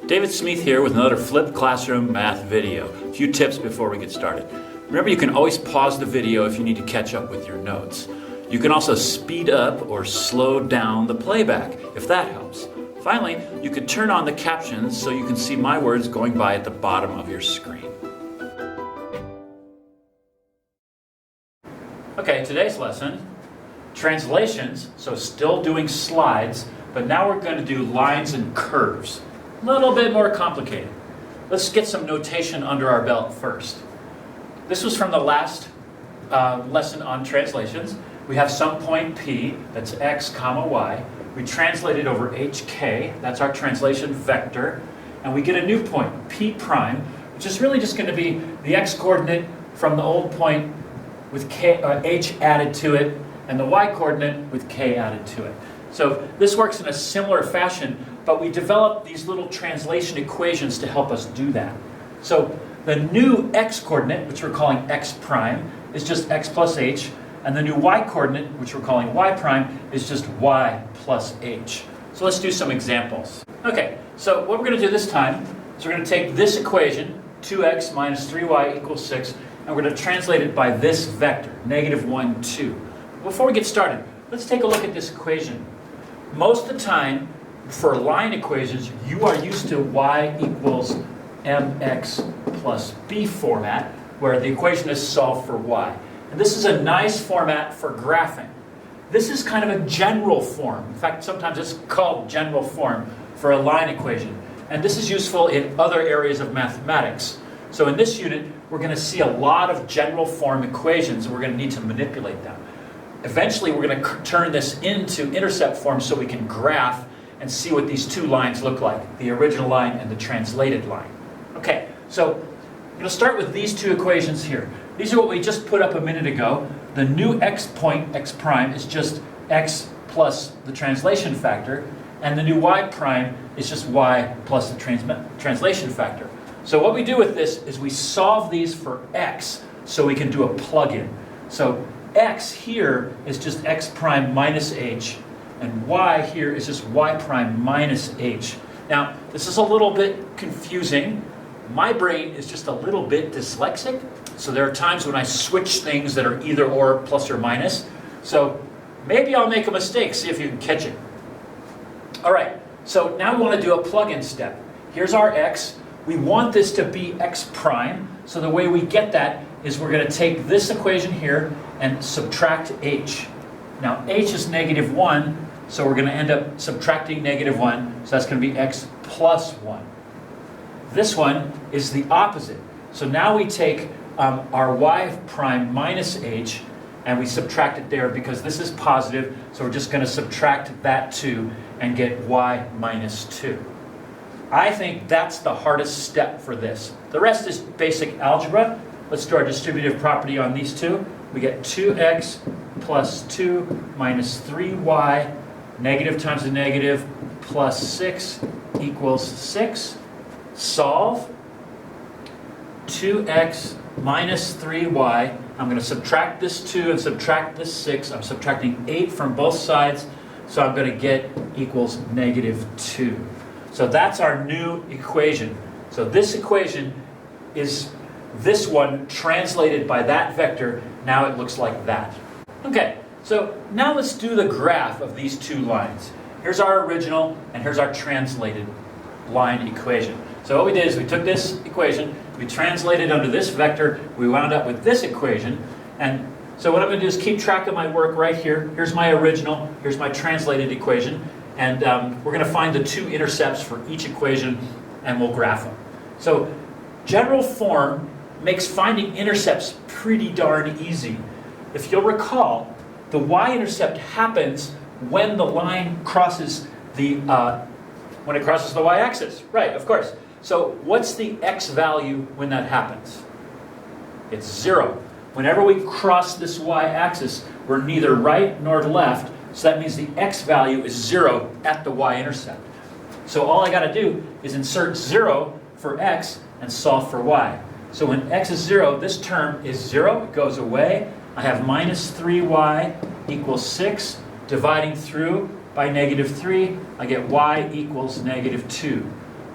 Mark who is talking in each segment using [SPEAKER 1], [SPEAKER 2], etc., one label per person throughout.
[SPEAKER 1] David Smith here with another Flipped Classroom math video. A few tips before we get started. Remember, you can always pause the video if you need to catch up with your notes. You can also speed up or slow down the playback if that helps. Finally, you can turn on the captions so you can see my words going by at the bottom of your screen. Okay, today's lesson, translations, so still doing slides, but now we're going to do lines and curves. A little bit more complicated. Let's get some notation under our belt first. This was from the last lesson on translations. We have some point P, that's x comma y. We translate it over HK, that's our translation vector. And we get a new point, P prime, which is really just going to be the x-coordinate from the old point with h added to it, and the y-coordinate with k added to it. So this works in a similar fashion, but we developed these little translation equations to help us do that. So the new x-coordinate, which we're calling x prime, is just x plus h, and the new y-coordinate, which we're calling y prime, is just y plus h. So let's do some examples. Okay, so what we're going to do this time is we're going to take this equation, 2x minus 3y equals 6, and we're going to translate it by this vector, negative 1, 2. Before we get started, let's take a look at this equation. Most of the time, for line equations, you are used to y equals mx plus b format, where the equation is solved for y. And this is a nice format for graphing. This is kind of a general form. In fact, sometimes it's called general form for a line equation. And this is useful in other areas of mathematics. So in this unit, we're going to see a lot of general form equations, and we're going to need to manipulate them. Eventually, we're going to turn this into intercept form so we can graph and see what these two lines look like, the original line and the translated line. Okay, so I'm going to start with these two equations here. These are what we just put up a minute ago. The new x point, x prime, is just x plus the translation factor, and the new y prime is just y plus the translation factor. So what we do with this is we solve these for x so we can do a plug-in. So x here is just x prime minus h, and y here is just y prime minus h. Now, this is a little bit confusing. My brain is just a little bit dyslexic, so there are times when I switch things that are either or, plus or minus. So maybe I'll make a mistake, see if you can catch it. All right, so now we want to do a plug-in step. Here's our x. We want this to be x prime, so the way we get that is we're going to take this equation here and subtract h. Now h is negative 1, so we're going to end up subtracting negative 1, so that's going to be x plus 1. This one is the opposite. So now we take our y prime minus h, and we subtract it there because this is positive, so we're just going to subtract that 2 and get y minus 2. I think that's the hardest step for this. The rest is basic algebra. Let's do our distributive property on these two. We get 2x plus 2 minus 3y, negative times a negative, plus 6 equals 6. Solve. 2x minus 3y. I'm going to subtract this 2 and subtract this 6. I'm subtracting 8 from both sides, so I'm going to get equals negative 2. So that's our new equation. So this equation is this one translated by that vector. Now it looks like that. Okay, so now let's do the graph of these two lines. Here's our original, and here's our translated line equation. So what we did is we took this equation, we translated under this vector, we wound up with this equation. And so what I'm going to do is keep track of my work right here. Here's my original, here's my translated equation. And we're going to find the two intercepts for each equation, and we'll graph them. So general form makes finding intercepts pretty darn easy. If you'll recall, the y-intercept happens when the line crosses the y-axis. Right, of course. So what's the x value when that happens? It's 0. Whenever we cross this y-axis, we're neither right nor left. So that means the x value is 0 at the y-intercept. So all I got to do is insert 0 for x and solve for y. So when x is 0, this term is 0. It goes away. I have minus 3y equals 6. Dividing through by negative 3, I get y equals negative 2.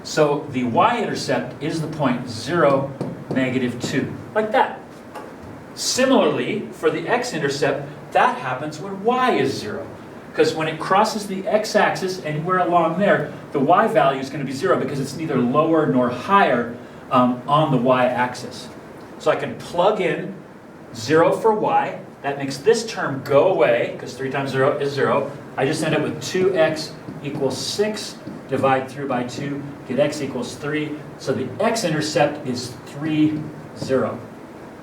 [SPEAKER 1] So the y-intercept is the point 0, -2, like that. Similarly, for the x-intercept, that happens when y is 0. Because when it crosses the x-axis, anywhere along there, the y value is going to be 0 because it's neither lower nor higher on the y-axis. So I can plug in 0 for y. That makes this term go away, because 3 times 0 is 0. I just end up with 2x equals 6, divide through by 2, get x equals 3. So the x-intercept is 3, 0.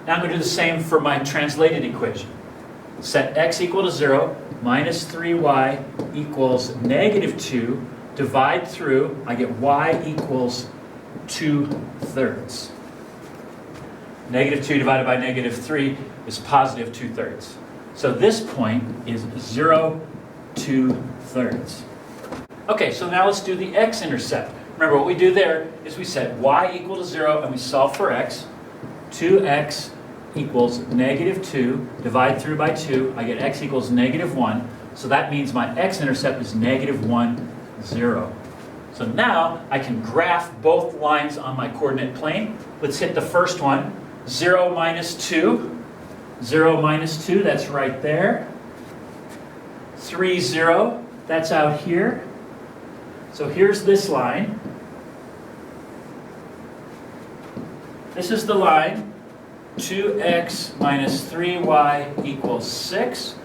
[SPEAKER 1] Now I'm going to do the same for my translated equation. Set x equal to 0, minus 3y equals -2, divide through, I get y equals 2/3. -2 divided by -3 is positive 2/3. So this point is 0, 2/3. Okay, so now let's do the x-intercept. Remember what we do there is we set y equal to 0 and we solve for x. 2x equals -2, divide through by 2, I get x equals -1. So that means my x-intercept is -1, 0. So now I can graph both lines on my coordinate plane. Let's hit the first one. 0, -2. 0, -2, that's right there. 3, 0, that's out here. So here's this line. This is the line. 2x minus 3y equals 6.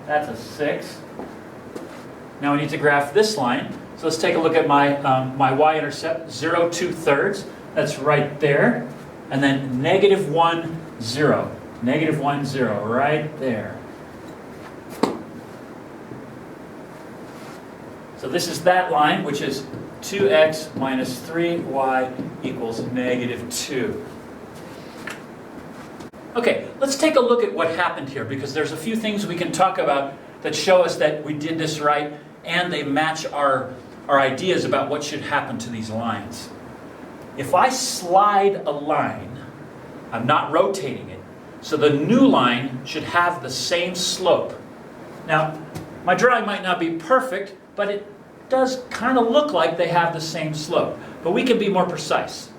[SPEAKER 1] That's a 6. Now we need to graph this line. So let's take a look at my, my y-intercept. 0, 2/3. That's right there. And then -1, 0. -1, 0, right there. So this is that line, which is 2x minus 3y equals -2. Okay, let's take a look at what happened here, because there's a few things we can talk about that show us that we did this right and they match our ideas about what should happen to these lines. If I slide a line, I'm not rotating it, so the new line should have the same slope. Now, my drawing might not be perfect, but it does kind of look like they have the same slope. But we can be more precise.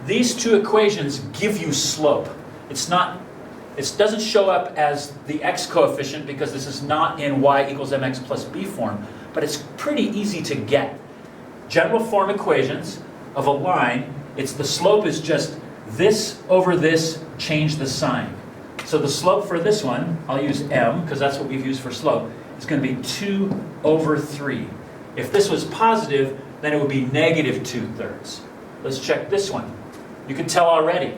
[SPEAKER 1] These two equations give you slope. It doesn't show up as the x coefficient because this is not in y equals mx plus b form, but it's pretty easy to get. General form equations of a line, the slope is just this over this, change the sign. So the slope for this one, I'll use m because that's what we've used for slope, is going to be 2/3. If this was positive, then it would be -2/3. Let's check this one. You can tell already,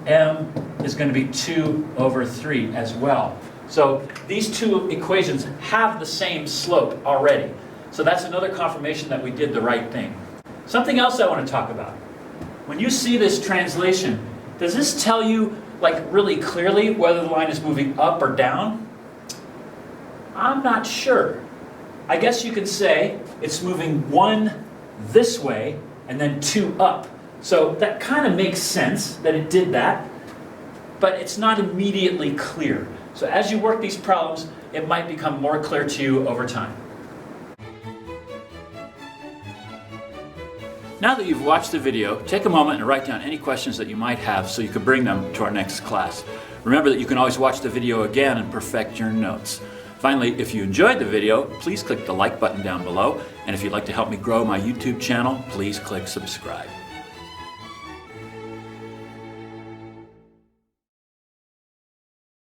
[SPEAKER 1] m is going to be 2/3 as well. So these two equations have the same slope already. So that's another confirmation that we did the right thing. Something else I want to talk about. When you see this translation, does this tell you really clearly whether the line is moving up or down? I'm not sure. I guess you could say it's moving 1 this way and then 2 up. So that kind of makes sense that it did that, but it's not immediately clear. So as you work these problems, it might become more clear to you over time. Now that you've watched the video, take a moment and write down any questions that you might have so you can bring them to our next class. Remember that you can always watch the video again and perfect your notes. Finally, if you enjoyed the video, please click the like button down below. And if you'd like to help me grow my YouTube channel, please click subscribe.